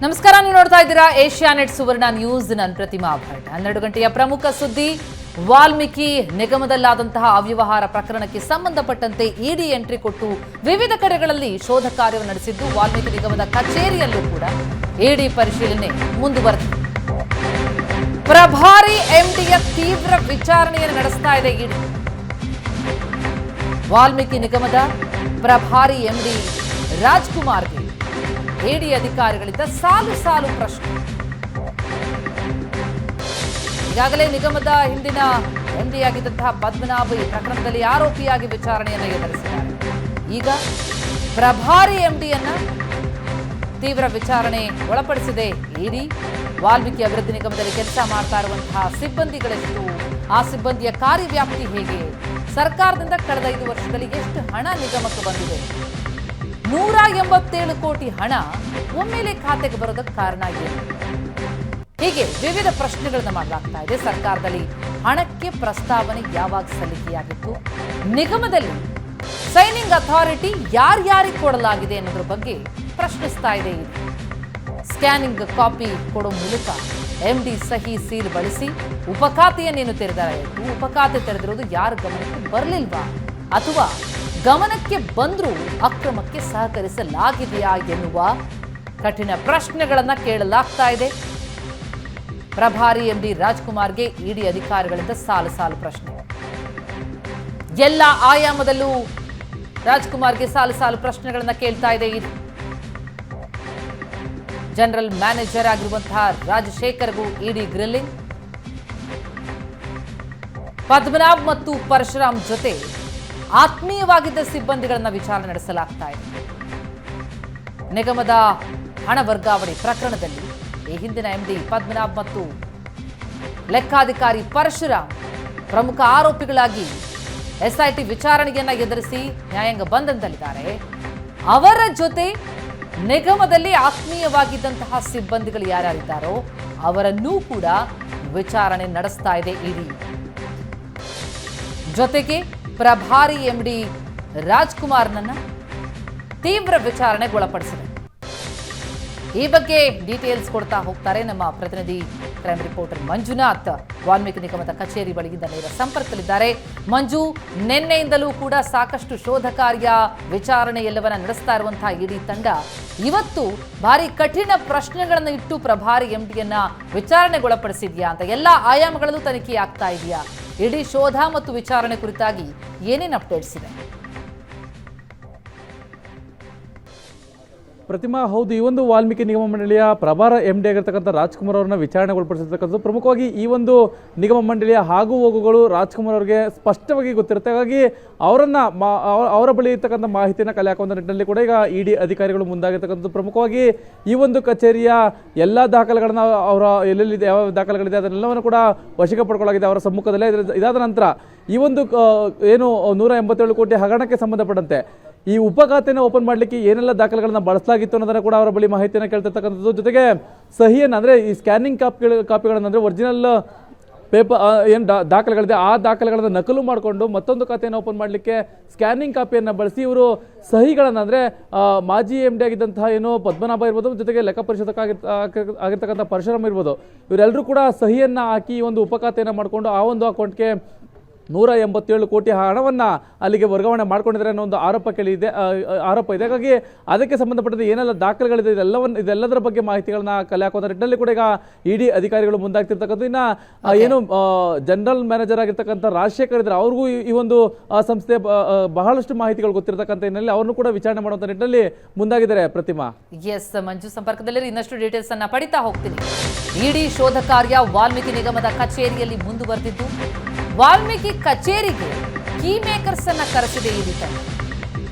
ನಮಸ್ಕಾರ, ನೀವು ನೋಡ್ತಾ ಇದ್ದೀರಾ ಏಷ್ಯಾನೆಟ್ ಸುವರ್ಣ ನ್ಯೂಸ್. ನಾನು ಪ್ರತಿಮಾ ಭಟ್. 12 ಗಂಟೆಯ ಪ್ರಮುಖ ಸುದ್ದಿ. ವಾಲ್ಮೀಕಿ ನಿಗಮದಲ್ಲಾದಂತಹ ಅವ್ಯವಹಾರ ಪ್ರಕರಣಕ್ಕೆ ಸಂಬಂಧಪಟ್ಟಂತೆ ಇಡಿ ಎಂಟ್ರಿ ಕೊಟ್ಟು ವಿವಿಧ ಕಡೆಗಳಲ್ಲಿ ಶೋಧ ಕಾರ್ಯವನ್ನು ನಡೆಸಿದ್ದು, ವಾಲ್ಮೀಕಿ ನಿಗಮದ ಕಚೇರಿಯಲ್ಲೂ ಕೂಡ ಇಡಿ ಪರಿಶೀಲನೆ ಮುಂದುವರೆದಿದೆ. ಪ್ರಭಾರಿ ಎಂಡಿಯ ತೀವ್ರ ವಿಚಾರಣೆಯನ್ನು ನಡೆಸ್ತಾ ಇದೆ ಇಡಿ. ವಾಲ್ಮೀಕಿ ನಿಗಮದ ಪ್ರಭಾರಿ ಎಂಡಿ ರಾಜ್ಕುಮಾರ್ಗೆ ಇಡಿ ಅಧಿಕಾರಿಗಳಿಂದ ಸಾಲು ಪ್ರಶ್ನೆ. ಈಗಾಗಲೇ ನಿಗಮದ ಹಿಂದಿನ ಎಂಡಿಯಾಗಿದ್ದಂತಹ ಪದ್ಮನಾಭ ಈ ಪ್ರಕರಣದಲ್ಲಿ ಆರೋಪಿಯಾಗಿ ವಿಚಾರಣೆಯನ್ನು ಎದುರಿಸಿದ್ದಾರೆ. ಈಗ ಪ್ರಭಾರಿ ಎಂಡಿಯನ್ನ ತೀವ್ರ ವಿಚಾರಣೆ ಒಳಪಡಿಸಿದೆ ಇಡಿ. ವಾಲ್ಮೀಕಿ ಅಭಿವೃದ್ಧಿ ನಿಗಮದಲ್ಲಿ ಕೆಲಸ ಮಾಡ್ತಾ ಇರುವಂತಹ ಸಿಬ್ಬಂದಿಗಳೆಷ್ಟು, ಆ ಸಿಬ್ಬಂದಿಯ ಕಾರ್ಯವ್ಯಾಪ್ತಿ ಹೇಗೆ, ಸರ್ಕಾರದಿಂದ ಕಳೆದ 5 ವರ್ಷದಲ್ಲಿ ಎಷ್ಟು ಹಣ ನಿಗಮಕ್ಕೆ ಬಂದಿದೆ, 187 ಕೋಟಿ ಹಣ ಒಮ್ಮೆಲೆ ಖಾತೆಗೆ ಬರೋದಕ್ಕೆ ಕಾರಣ ಏನು, ಹೀಗೆ ವಿವಿಧ ಪ್ರಶ್ನೆಗಳನ್ನ ಮಾಡಲಾಗ್ತಾ ಇದೆ. ಸರ್ಕಾರದಲ್ಲಿ ಹಣಕ್ಕೆ ಪ್ರಸ್ತಾವನೆ ಯಾವಾಗ ಸಲ್ಲಿಕೆಯಾಗಿತ್ತು, ನಿಗಮದಲ್ಲಿ ಸೈನಿಂಗ್ ಅಥಾರಿಟಿ ಯಾರ್ಯಾರಿಗೆ ಕೊಡಲಾಗಿದೆ ಅನ್ನೋದ್ರ ಬಗ್ಗೆ ಪ್ರಶ್ನಿಸ್ತಾ ಇದೆ. ಸ್ಕ್ಯಾನಿಂಗ್ ಕಾಪಿ ಕೊಡೋ ಮೂಲಕ ಎಂಡಿ ಸಹಿ ಸೀಲ್ ಬಳಸಿ ಉಪಖಾತೆಯನ್ನೇನು ತೆರೆದಾಯಿತು, ಉಪಖಾತೆ ತೆರೆದಿರೋದು ಯಾರ ಗಮನಕ್ಕೆ ಬರಲಿಲ್ವಾ, ಅಥವಾ ಗಮನಕ್ಕೆ ಬಂದರೂ ಅಕ್ರಮಕ್ಕೆ ಸಹಕರಿಸಲಾಗಿದೆಯಾ ಎನ್ನುವ ಕಠಿಣ ಪ್ರಶ್ನೆಗಳನ್ನ ಕೇಳಲಾಗ್ತಾ ಇದೆ. ಪ್ರಭಾರಿ ಎಂಡಿ ರಾಜ್ಕುಮಾರ್ಗೆ ಇಡಿ ಅಧಿಕಾರಿಗಳಿಂದ ಸಾಲು ಪ್ರಶ್ನೆ. ಎಲ್ಲ ಆಯಾಮದಲ್ಲೂ ರಾಜ್ಕುಮಾರ್ಗೆ ಸಾಲು ಪ್ರಶ್ನೆಗಳನ್ನ ಕೇಳ್ತಾ ಇದೆ ಇಡಿ. ಜನರಲ್ ಮ್ಯಾನೇಜರ್ ಆಗಿರುವಂತಹ ರಾಜಶೇಖರ್ಗೂ ಇಡಿ ಗ್ರಿಲ್ಲಿಂಗ್. ಪದ್ಮನಾಭ್ ಮತ್ತು ಪರಶುರಾಮ್ ಜೊತೆ ಆತ್ಮೀಯವಾಗಿದ್ದ ಸಿಬ್ಬಂದಿಗಳನ್ನ ವಿಚಾರಣೆ ನಡೆಸಲಾಗ್ತಾ ಇದೆ. ನಿಗಮದ ಹಣ ವರ್ಗಾವಣೆ ಪ್ರಕರಣದಲ್ಲಿ ಈ ಹಿಂದಿನ ಎಂಡಿ ಪದ್ಮನಾಭ್ ಮತ್ತು ಲೆಕ್ಕಾಧಿಕಾರಿ ಪರಶುರಾಮ್ ಪ್ರಮುಖ ಆರೋಪಿಗಳಾಗಿ ಎಸ್ಐಟಿ ವಿಚಾರಣೆಯನ್ನ ಎದುರಿಸಿ ನ್ಯಾಯಾಂಗ ಬಂಧನದಲ್ಲಿದ್ದಾರೆ. ಅವರ ಜೊತೆ ನಿಗಮದಲ್ಲಿ ಆತ್ಮೀಯವಾಗಿದ್ದಂತಹ ಸಿಬ್ಬಂದಿಗಳು ಯಾರ್ಯಾರಿದ್ದಾರೋ ಅವರನ್ನೂ ಕೂಡ ವಿಚಾರಣೆ ನಡೆಸ್ತಾ ಇದೆ ಇಡಿ. ಜೊತೆಗೆ ಪ್ರಭಾರಿ ಎಂಡಿ ರಾಜ್ಕುಮಾರ್ನನ್ನ ತೀವ್ರ ವಿಚಾರಣೆಗೊಳಪಡಿಸಿದೆ. ಈ ಬಗ್ಗೆ ಡೀಟೇಲ್ಸ್ ಕೊಡ್ತಾ ಹೋಗ್ತಾರೆ ನಮ್ಮ ಪ್ರತಿನಿಧಿ ಕ್ರೈಮ್ ರಿಪೋರ್ಟರ್ ಮಂಜುನಾಥ್. ವಾಲ್ಮೀಕಿ ನಿಗಮದ ಕಚೇರಿ ಬಳಿಯಿಂದ ನೇರ ಸಂಪರ್ಕದಲ್ಲಿದ್ದಾರೆ. ಮಂಜು, ನಿನ್ನೆಯಿಂದಲೂ ಕೂಡ ಸಾಕಷ್ಟು ಶೋಧ ಕಾರ್ಯ, ವಿಚಾರಣೆ ಎಲ್ಲವನ್ನ ನಡೆಸ್ತಾ ಇರುವಂತಹ ಇಡಿ ತಂಡ ಇವತ್ತು ಭಾರಿ ಕಠಿಣ ಪ್ರಶ್ನೆಗಳನ್ನು ಇಟ್ಟು ಪ್ರಭಾರಿ ಎಂಡಿಯನ್ನ ವಿಚಾರಣೆಗೊಳಪಡಿಸಿದ್ಯಾ ಅಂತ ಎಲ್ಲ ಆಯಾಮಗಳಲ್ಲೂ ತನಿಖೆ ಆಗ್ತಾ ಇದೆಯಾ? ಇಡೀ ಶೋಧ ಮತ್ತು ವಿಚಾರಣೆ ಕುರಿತಾಗಿ ಏನೇನು ಅಪ್ಡೇಟ್ಸ್ ಇದೆ? ಪ್ರತಿಮಾ, ಹೌದು, ಈ ಒಂದು ವಾಲ್ಮೀಕಿ ನಿಗಮ ಮಂಡಳಿಯ ಪ್ರಭಾರ ಎಂಡಿ ಆಗಿರ್ತಕ್ಕಂಥ ರಾಜ್ಕುಮಾರ್ ಅವರನ್ನ ವಿಚಾರಣೆಗೊಳಪಡಿಸಿರ್ತಕ್ಕಂಥದ್ದು. ಪ್ರಮುಖವಾಗಿ ಈ ಒಂದು ನಿಗಮ ಮಂಡಳಿಯ ಆಗು ಹೋಗುಗಳು ರಾಜ್ಕುಮಾರ್ ಅವರಿಗೆ ಸ್ಪಷ್ಟವಾಗಿ ಗೊತ್ತಿರುತ್ತೆ. ಹಾಗಾಗಿ ಅವರ ಬಳಿ ಇರ್ತಕ್ಕಂಥ ಮಾಹಿತಿಯನ್ನು ಕಲೆ ಹಾಕುವಂಥ ನಿಟ್ಟಿನಲ್ಲಿ ಕೂಡ ಈಗ ಇಡಿ ಅಧಿಕಾರಿಗಳು ಮುಂದಾಗಿರ್ತಕ್ಕಂಥದ್ದು. ಪ್ರಮುಖವಾಗಿ ಈ ಒಂದು ಕಚೇರಿಯ ಎಲ್ಲ ದಾಖಲೆಗಳನ್ನ ಅವರ ಎಲ್ಲೆಲ್ಲಿದೆ, ಯಾವ ದಾಖಲೆಗಳಿದೆ ಅದನ್ನೆಲ್ಲವನ್ನು ಕೂಡ ವಶಕ್ಕೆ ಪಡ್ಕೊಳ್ಳಾಗಿದೆ ಅವರ ಸಮ್ಮುಖದಲ್ಲೇ. ಇದಾದ ನಂತರ ಈ ಒಂದು ಏನು 187 ಕೋಟಿ ಹಗರಣಕ್ಕೆ ಸಂಬಂಧಪಟ್ಟಂತೆ ಈ ಉಪಖಾತೆಯನ್ನು ಓಪನ್ ಮಾಡಲಿಕ್ಕೆ ಏನೆಲ್ಲ ದಾಖಲೆಗಳನ್ನ ಬಳಸಲಾಗಿತ್ತು ಅನ್ನೋದನ್ನ ಕೂಡ ಅವರ ಬಳಿ ಮಾಹಿತಿಯನ್ನು ಕೇಳ್ತಿರ್ತಕ್ಕಂಥದ್ದು. ಜೊತೆಗೆ ಸಹಿಯನ್ನು, ಅಂದರೆ ಈ ಸ್ಕ್ಯಾನಿಂಗ್ ಕಾಪಿಗಳನ್ನು, ಅಂದರೆ ಒರಿಜಿನಲ್ ಪೇಪರ್ ಏನು ದಾಖಲೆಗಳಿದೆ ಆ ದಾಖಲೆಗಳನ್ನು ನಕಲು ಮಾಡಿಕೊಂಡು ಮತ್ತೊಂದು ಖಾತೆಯನ್ನು ಓಪನ್ ಮಾಡಲಿಕ್ಕೆ ಸ್ಕ್ಯಾನಿಂಗ್ ಕಾಪಿಯನ್ನು ಬಳಸಿ ಇವರು ಸಹಿಗಳನ್ನು, ಅಂದರೆ ಮಾಜಿ ಎಂಡಿ ಆಗಿದ್ದಂತಹ ಏನು ಪದ್ಮನಾಭ ಇರ್ಬೋದು, ಜೊತೆಗೆ ಲೆಕ್ಕ ಪರಿಶೋಧಕ ಆಗಿರ್ತಕ್ಕಂಥ ಪರಶುರಾಮ್ ಇರ್ಬೋದು, ಇವರೆಲ್ಲರೂ ಕೂಡ ಸಹಿಯನ್ನು ಹಾಕಿ ಒಂದು ಉಪಖಾತೆಯನ್ನು ಮಾಡಿಕೊಂಡು ಆ ಒಂದು ಅಕೌಂಟ್ಗೆ 187 ಕೋಟಿ ಹಣವನ್ನು ಅಲ್ಲಿಗೆ ವರ್ಗಾವಣೆ ಮಾಡ್ಕೊಂಡಿದ್ದಾರೆ ಅನ್ನೋ ಒಂದು ಆರೋಪ ಇದೆ. ಹಾಗಾಗಿ ಅದಕ್ಕೆ ಸಂಬಂಧಪಟ್ಟಂತೆ ಏನೆಲ್ಲ ದಾಖಲೆಗಳಿದೆ ಇದೆಲ್ಲದರ ಬಗ್ಗೆ ಮಾಹಿತಿಗಳನ್ನ ಕಲೆ ಹಾಕುವ ನಿಟ್ಟಿನಲ್ಲಿ ಕೂಡ ಈಗ ಇಡಿ ಅಧಿಕಾರಿಗಳು ಮುಂದಾಗ್ತಿರ್ತಕ್ಕಂಥ. ಇನ್ನು ಏನು ಜನರಲ್ ಮ್ಯಾನೇಜರ್ ಆಗಿರ್ತಕ್ಕಂಥ ರಾಜಶೇಖರ್ ಇದ್ದಾರೆ, ಅವ್ರಿಗೂ ಈ ಒಂದು ಸಂಸ್ಥೆ ಬಹಳಷ್ಟು ಮಾಹಿತಿಗಳು ಗೊತ್ತಿರತಕ್ಕಂಥ ಹಿನ್ನೆಲೆಯಲ್ಲಿ ಅವ್ರನ್ನು ಕೂಡ ವಿಚಾರಣೆ ಮಾಡುವಂಥ ನಿಟ್ಟಿನಲ್ಲಿ ಮುಂದಾಗಿದ್ದಾರೆ. ಪ್ರತಿಮಾ, ಎಸ್ ಮಂಜು, ಸಂಪರ್ಕದಲ್ಲಿ ಇನ್ನಷ್ಟು ಡೀಟೇಲ್ಸ್ ಅನ್ನ ಪಡಿತಾ ಹೋಗ್ತೀನಿ. ಇಡಿ ಶೋಧ ಕಾರ್ಯ ವಾಲ್ಮೀಕಿ ನಿಗಮದ ಕಚೇರಿಯಲ್ಲಿ ಮುಂದುವರೆದಿದ್ದು, ವಾಲ್ಮೀಕಿ ಕಚೇರಿಗೆ ಕೀ ಮೇಕರ್ಸ್ ಅನ್ನ ಕರೆಸಿದೆ ಇಡಿ ತಂಡ.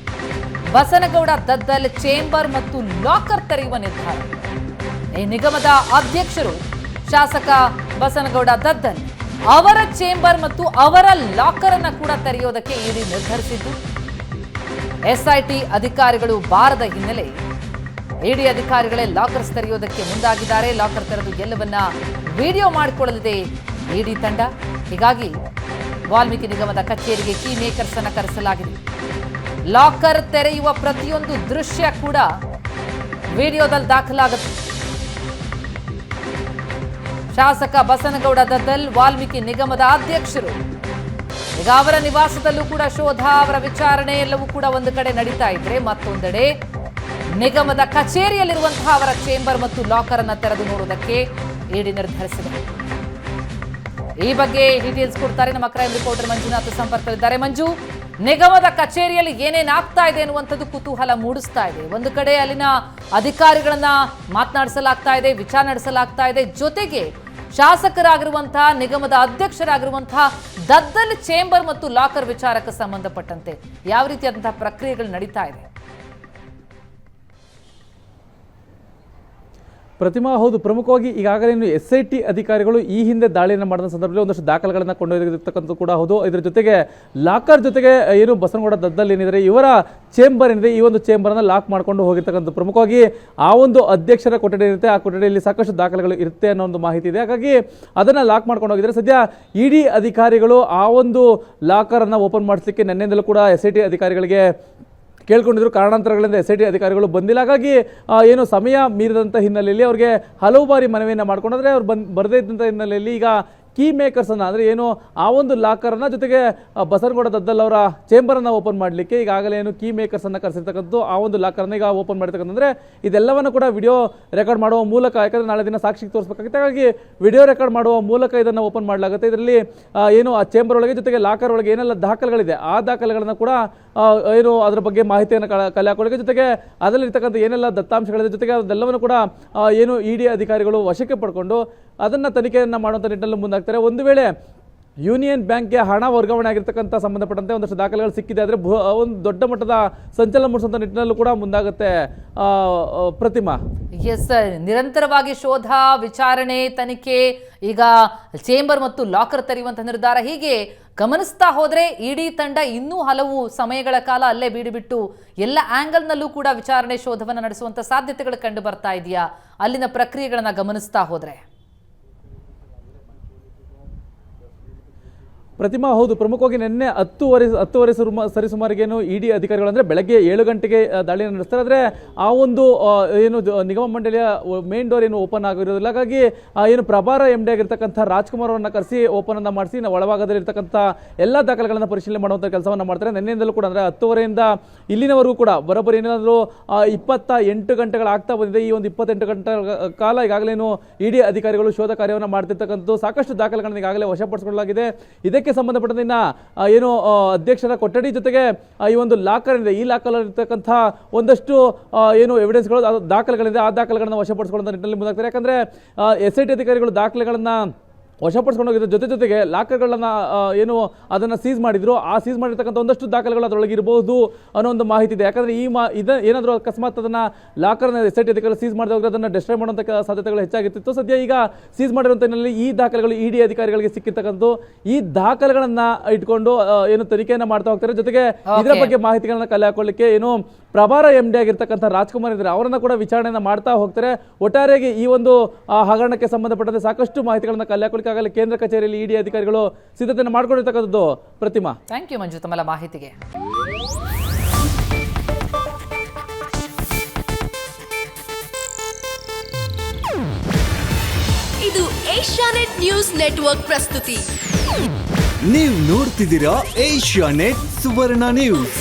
ಬಸನಗೌಡ ದದ್ದಲ್ ಚೇಂಬರ್ ಮತ್ತು ಲಾಕರ್ ತೆರೆಯುವ ನಿರ್ಧಾರ. ಈ ನಿಗಮದ ಅಧ್ಯಕ್ಷರು ಶಾಸಕ ಬಸನಗೌಡ ದದ್ದಲ್ ಅವರ ಚೇಂಬರ್ ಮತ್ತು ಅವರ ಲಾಕರ್ ಅನ್ನ ಕೂಡ ತೆರೆಯೋದಕ್ಕೆ ಇಡಿ ನಿರ್ಧರಿಸಿದ್ದು, ಎಸ್ಐಟಿ ಅಧಿಕಾರಿಗಳು ಬಾರದ ಹಿನ್ನೆಲೆ ಇಡಿ ಅಧಿಕಾರಿಗಳೇ ಲಾಕರ್ಸ್ ತೆರೆಯೋದಕ್ಕೆ ಮುಂದಾಗಿದ್ದಾರೆ. ಲಾಕರ್ ತೆರೆದು ಎಲ್ಲವನ್ನ ವಿಡಿಯೋ ಮಾಡಿಕೊಳ್ಳಲಿದೆ ಇಡಿ ತಂಡ. ಹೀಗಾಗಿ ವಾಲ್ಮೀಕಿ ನಿಗಮದ ಕಚೇರಿಗೆ ಕೀ ಮೇಕರ್ಸ್ ಅನ್ನು ಕರೆಸಲಾಗಿದೆ. ಲಾಕರ್ ತೆರೆಯುವ ಪ್ರತಿಯೊಂದು ದೃಶ್ಯ ಕೂಡ ವಿಡಿಯೋದಲ್ಲಿ ದಾಖಲಾಗುತ್ತೆ. ಶಾಸಕ ಬಸನಗೌಡ ದದ್ದಲ್ ವಾಲ್ಮೀಕಿ ನಿಗಮದ ಅಧ್ಯಕ್ಷರು. ಈಗ ಅವರ ನಿವಾಸದಲ್ಲೂ ಕೂಡ ಶೋಧ, ಅವರ ವಿಚಾರಣೆ ಎಲ್ಲವೂ ಕೂಡ ಒಂದು ಕಡೆ ನಡೀತಾ ಇದ್ರೆ, ಮತ್ತೊಂದೆಡೆ ನಿಗಮದ ಕಚೇರಿಯಲ್ಲಿರುವಂತಹ ಅವರ ಚೇಂಬರ್ ಮತ್ತು ಲಾಕರ್ ಅನ್ನ ತೆರೆದು ನೋಡುವುದಕ್ಕೆ ಇಡಿ ನಿರ್ಧರಿಸಿದೆ. ಈ ಬಗ್ಗೆ ಡೀಟೇಲ್ಸ್ ಕೊಡ್ತಾರೆ ನಮ್ಮ ಕ್ರೈಮ್ ರಿಪೋರ್ಟರ್ ಮಂಜುನಾಥ್ ಸಂಪರ್ಕದಲ್ಲಿದ್ದಾರೆ. ಮಂಜು, ನಿಗಮದ ಕಚೇರಿಯಲ್ಲಿ ಏನೇನಾಗ್ತಾ ಇದೆ ಅನ್ನುವಂಥದ್ದು ಕುತೂಹಲ ಮೂಡಿಸ್ತಾ ಇದೆ. ಒಂದು ಕಡೆ ಅಲ್ಲಿನ ಅಧಿಕಾರಿಗಳನ್ನ ಮಾತನಾಡಿಸಲಾಗ್ತಾ ಇದೆ, ವಿಚಾರಣೆ ನಡೆಸಲಾಗ್ತಾ ಇದೆ. ಜೊತೆಗೆ ಶಾಸಕರಾಗಿರುವಂತಹ ನಿಗಮದ ಅಧ್ಯಕ್ಷರಾಗಿರುವಂತಹ ದದ್ದಲ್ ಚೇಂಬರ್ ಮತ್ತು ಲಾಕರ್ ವಿಚಾರಕ್ಕೆ ಸಂಬಂಧಪಟ್ಟಂತೆ ಯಾವ ರೀತಿಯಾದಂತಹ ಪ್ರಕ್ರಿಯೆಗಳು ನಡೀತಾ ಇದೆ? ಪ್ರತಿಮಾ, ಹೌದು, ಪ್ರಮುಖವಾಗಿ ಈಗಾಗಲೇ SIT ಅಧಿಕಾರಿಗಳು ಈ ಹಿಂದೆ ದಾಳಿಯನ್ನು ಮಾಡಿದ ಸಂದರ್ಭದಲ್ಲಿ ಒಂದಷ್ಟು ದಾಖಲೆಗಳನ್ನು ಕೊಂಡೊಯ್ದಿರ್ತಕ್ಕಂಥ ಕೂಡ ಹೌದು. ಇದರ ಜೊತೆಗೆ ಲಾಕರ್ ಜೊತೆಗೆ ಏನು ಬಸನಗೌಡ ದದ್ದಲ್ ಏನಿದೆ, ಇವರ ಚೇಂಬರ್ ಏನಿದೆ, ಈ ಒಂದು ಚೇಂಬರನ್ನು ಲಾಕ್ ಮಾಡಿಕೊಂಡು ಹೋಗಿರ್ತಕ್ಕಂಥ ಪ್ರಮುಖವಾಗಿ ಆ ಒಂದು ಅಧ್ಯಕ್ಷರ ಕೊಠಡಿ ಇರುತ್ತೆ, ಆ ಕೊಠಡಿಯಲ್ಲಿ ಸಾಕಷ್ಟು ದಾಖಲೆಗಳು ಇರುತ್ತೆ ಅನ್ನೋ ಒಂದು ಮಾಹಿತಿ ಇದೆ. ಹಾಗಾಗಿ ಅದನ್ನು ಲಾಕ್ ಮಾಡ್ಕೊಂಡು ಹೋಗಿದ್ದಾರೆ. ಸದ್ಯ ಇಡಿ ಅಧಿಕಾರಿಗಳು ಆ ಒಂದು ಲಾಕರನ್ನು ಓಪನ್ ಮಾಡಿಸಲಿಕ್ಕೆ ನಿನ್ನೆಯಿಂದಲೂ ಕೂಡ SIT ಅಧಿಕಾರಿಗಳಿಗೆ ಕೇಳ್ಕೊಂಡಿದ್ರು. ಕಾರಣಾಂತರಗಳಿಂದ SIT ಅಧಿಕಾರಿಗಳು ಬಂದಿಲ್ಲ. ಹಾಗಾಗಿ ಏನು ಸಮಯ ಮೀರಿದಂಥ ಹಿನ್ನೆಲೆಯಲ್ಲಿ ಅವ್ರಿಗೆ ಹಲವು ಬಾರಿ ಮನವಿಯನ್ನು ಮಾಡ್ಕೊಂಡ್ರೆ ಅವ್ರು ಬರದೇ ಇದ್ದಂಥ ಹಿನ್ನೆಲೆಯಲ್ಲಿ ಈಗ ಕೀ ಮೇಕರ್ಸನ್ನು, ಅಂದರೆ ಏನು ಆ ಒಂದು ಲಾಕರನ್ನು ಜೊತೆಗೆ ಬಸನಗೌಡ ದದ್ದಲ್ ಅವರ ಚೇಂಬರನ್ನು ಓಪನ್ ಮಾಡಲಿಕ್ಕೆ ಈಗಾಗಲೇ ಏನು ಕೀ ಮೇಕರ್ಸನ್ನು ಕರೆಸಿರ್ತಕ್ಕಂಥದ್ದು, ಆ ಒಂದು ಲಾಕರನ್ನು ಈಗ ಓಪನ್ ಮಾಡಿರ್ತಕ್ಕಂಥಂದರೆ ಇದೆಲ್ಲವನ್ನು ಕೂಡ ವಿಡಿಯೋ ರೆಕಾರ್ಡ್ ಮಾಡುವ ಮೂಲಕ, ಯಾಕಂದರೆ ನಾಳೆ ದಿನ ಸಾಕ್ಷಿಗೆ ತೋರಿಸಬೇಕಾಗುತ್ತೆ, ಹಾಗಾಗಿ ವಿಡಿಯೋ ರೆಕಾರ್ಡ್ ಮಾಡುವ ಮೂಲಕ ಇದನ್ನು ಓಪನ್ ಮಾಡಲಾಗುತ್ತೆ. ಇದರಲ್ಲಿ ಏನು ಆ ಚೇಂಬರ್ ಒಳಗೆ ಜೊತೆಗೆ ಲಾಕರ್ ಒಳಗೆ ಏನೆಲ್ಲ ದಾಖಲೆಗಳಿದೆ ಆ ದಾಖಲೆಗಳನ್ನು ಕೂಡ ಏನು ಅದರ ಬಗ್ಗೆ ಮಾಹಿತಿಯನ್ನು ಕಲೆ ಹಾಕೊಳ್ಳೋಕೆ, ಜೊತೆಗೆ ಅದರಲ್ಲಿರ್ತಕ್ಕಂಥ ಏನೆಲ್ಲ ದತ್ತಾಂಶಗಳಿದೆ, ಜೊತೆಗೆ ಅದೆಲ್ಲವನ್ನು ಕೂಡ ಏನು ಇಡಿ ಅಧಿಕಾರಿಗಳು ವಶಕ್ಕೆ ಪಡ್ಕೊಂಡು ಅದನ್ನು ತನಿಖೆಯನ್ನು ಮಾಡುವಂಥ ನಿಟ್ಟಿನಲ್ಲಿ ಮುಂದಾಗ್ತಾರೆ. ಒಂದು ವೇಳೆ ಯೂನಿಯನ್ ಬ್ಯಾಂಕ್ಗೆ ಹಣ ವರ್ಗಾವಣೆ ಆಗಿರ್ತಕ್ಕಂಥ ಸಂಬಂಧಪಟ್ಟಂತೆ ಒಂದಷ್ಟು ದಾಖಲೆಗಳು ಸಿಕ್ಕಿದೆ ಆದರೆ ಒಂದು ದೊಡ್ಡ ಮಟ್ಟದ ಸಂಚಲನ ಮೂಡಿಸುವಂಥ ನಿಟ್ಟಿನಲ್ಲೂ ಕೂಡ ಮುಂದಾಗುತ್ತೆ. ಪ್ರತಿಮಾ, ಎಸ್ ಸರ್, ನಿರಂತರವಾಗಿ ಶೋಧ, ವಿಚಾರಣೆ, ತನಿಖೆ, ಈಗ ಚೇಂಬರ್ ಮತ್ತು ಲಾಕರ್ ತೆರೆಯುವಂತಹ ನಿರ್ಧಾರ, ಹೀಗೆ ಗಮನಿಸ್ತಾ ಹೋದ್ರೆ ಇಡೀ ತಂಡ ಇನ್ನೂ ಹಲವು ಸಮಯಗಳ ಕಾಲ ಅಲ್ಲೇ ಬೀಡುಬಿಟ್ಟು ಎಲ್ಲ ಆಂಗಲ್ನಲ್ಲೂ ಕೂಡ ವಿಚಾರಣೆ, ಶೋಧವನ್ನು ನಡೆಸುವಂತ ಸಾಧ್ಯತೆಗಳು ಕಂಡು ಬರ್ತಾ ಇದೆಯಾ ಅಲ್ಲಿನ ಪ್ರಕ್ರಿಯೆಗಳನ್ನ ಗಮನಿಸ್ತಾ ಹೋದ್ರೆ? ಪ್ರತಿಮಾ, ಹೌದು, ಪ್ರಮುಖವಾಗಿ ನಿನ್ನೆ 10:10 ಸರಿಸುಮಾರಿಗೇನು ಇಡಿ ಅಧಿಕಾರಿಗಳು ಅಂದರೆ ಬೆಳಗ್ಗೆ 7 ಗಂಟೆಗೆ ದಾಳಿಯನ್ನು ನಡೆಸ್ತಾರೆ. ಆದರೆ ಆ ಒಂದು ಏನು ನಿಗಮ ಮಂಡಳಿಯ ಮೇನ್ ಡೋರ್ ಏನು ಓಪನ್ ಆಗಿರೋದಿಲ್ಲ. ಹಾಗಾಗಿ ಏನು ಪ್ರಭಾರ MD ಆಗಿರ್ತಕ್ಕಂಥ ರಾಜ್ಕುಮಾರ್ ಅವರನ್ನು ಕರೆಸಿ ಓಪನನ್ನು ಮಾಡಿಸಿ ಒಳಭಾಗದಲ್ಲಿರ್ತಕ್ಕಂಥ ಎಲ್ಲ ದಾಖಲೆಗಳನ್ನು ಪರಿಶೀಲನೆ ಮಾಡುವಂಥ ಕೆಲಸವನ್ನು ಮಾಡ್ತಾರೆ. ನಿನ್ನೆಯಿಂದಲೂ ಕೂಡ ಅಂದರೆ 10:30ಯಿಂದ ಇಲ್ಲಿನವರೆಗೂ ಕೂಡ ಬರೋಬ್ಬರಿ ಏನಾದರೂ 28 ಗಂಟೆಗಳಾಗ್ತಾ ಬಂದಿದೆ. ಈ ಒಂದು 28 ಗಂಟೆಗಳ ಕಾಲ ಈಗಾಗಲೇನು ಇಡಿ ಅಧಿಕಾರಿಗಳು ಶೋಧ ಕಾರ್ಯವನ್ನು ಮಾಡ್ತಿರ್ತಕ್ಕಂಥ ಸಾಕಷ್ಟು ದಾಖಲೆಗಳನ್ನು ಈಗಾಗಲೇ ವಶಪಡಿಸಿಕೊಳ್ಳಲಾಗಿದೆ. ಇದಕ್ಕೆ ಸಂಬಂಧಪಟ್ಟಂತೆ ಏನು ಅಧ್ಯಕ್ಷರ ಕೊಠಡಿ ಜೊತೆಗೆ ಈ ಒಂದು ಲಾಕರ್ ಇದೆ, ಈ ಲಾಕರ್ ಇರತಕ್ಕಂಥ ಒಂದಷ್ಟು ಏನು ಎವಿಡೆನ್ಸ್ಗಳು, ದಾಖಲೆಗಳಿದೆ, ಆ ದಾಖಲೆಗಳನ್ನು ವಶಪಡಿಸಿಕೊಳ್ಳುವಂಥ ನಿಟ್ಟಿನಲ್ಲಿ ಮುಂದಾಗ್ತಾರೆ. ಯಾಕಂದರೆ SIT ಅಧಿಕಾರಿಗಳು ದಾಖಲೆಗಳನ್ನು ವಶಪಡಿಸ್ಕೊಂಡು ಹೋಗಿದ್ರು, ಜೊತೆಗೆ ಲಾಕರ್ಗಳನ್ನು ಏನು ಅದನ್ನು ಸೀಸ್ ಮಾಡಿದ್ರು, ಆ ಸೀಸ್ ಮಾಡಿರ್ತಕ್ಕಂಥ ಒಂದಷ್ಟು ದಾಖಲೆಗಳು ಅದರೊಳಗೆ ಇರಬಹುದು ಅನ್ನೋ ಒಂದು ಮಾಹಿತಿ ಇದೆ. ಯಾಕಂದರೆ ಏನಾದರೂ ಅಕಸ್ಮಾತ್ ಅದನ್ನು ಲಾಕರ್ನ SIT ಅಧಿಕಾರಿಗಳು ಸೀಸ್ ಮಾಡಿದಾಗ ಅದನ್ನು ಡಿಸ್ಟ್ರಾಯ್ ಮಾಡುವಂಥ ಸಾಧ್ಯತೆಗಳು ಹೆಚ್ಚಾಗಿರ್ತಿತ್ತು. ಸದ್ಯ ಈಗ ಸೀಸ್ ಮಾಡಿರುವಂಥ ಹಿನ್ನೆಲೆಯಲ್ಲಿ ಈ ದಾಖಲೆಗಳು ಇಡಿ ಅಧಿಕಾರಿಗಳಿಗೆ ಸಿಕ್ಕಿರ್ತಕ್ಕಂಥ ಈ ದಾಖಲೆಗಳನ್ನು ಇಟ್ಕೊಂಡು ಏನು ತನಿಖೆಯನ್ನು ಮಾಡ್ತಾ ಹೋಗ್ತಾರೆ. ಜೊತೆಗೆ ಇದರ ಬಗ್ಗೆ ಮಾಹಿತಿಗಳನ್ನ ಕಲೆ ಹಾಕೊಳ್ಳಿಕ್ಕೆ ಏನು ಪ್ರಭಾರ MD ಆಗಿರ್ತಕ್ಕಂಥ ರಾಜ್ಕುಮಾರ್ ಇದ್ದಾರೆ, ಅವರನ್ನು ಕೂಡ ವಿಚಾರಣೆಯನ್ನು ಮಾಡ್ತಾ ಹೋಗ್ತಾರೆ. ಒಟ್ಟಾರೆಯಾಗಿ ಈ ಒಂದು ಹಗರಣಕ್ಕೆ ಸಂಬಂಧಪಟ್ಟಂತೆ ಸಾಕಷ್ಟು ಮಾಹಿತಿಗಳನ್ನ ಕಲೆ ಹಾಕೊಳ್ಳಿಕ್ಕೆ ಆಗಲೇ ಕೇಂದ್ರ ಕಚೇರಿಯಲ್ಲಿ ಇಡಿ ಅಧಿಕಾರಿಗಳು ಸಿದ್ಧತೆಯನ್ನು ಮಾಡ್ಕೊಂಡಿರ್ತಕ್ಕಂಥದ್ದು. ಪ್ರತಿಮಾ, ಥ್ಯಾಂಕ್ ಯು ಮಂಜು ತಮ್ಮೆಲ್ಲ ಮಾಹಿತಿಗೆ. ಇದು ಏಷ್ಯಾನೆಟ್ ನ್ಯೂಸ್ ನೆಟ್ವರ್ಕ್ ಪ್ರಸ್ತುತಿ. ನೀವು ನೋಡ್ತಿದ್ದೀರಾ ಏಷ್ಯಾನೆಟ್ ಸುವರ್ಣ ನ್ಯೂಸ್.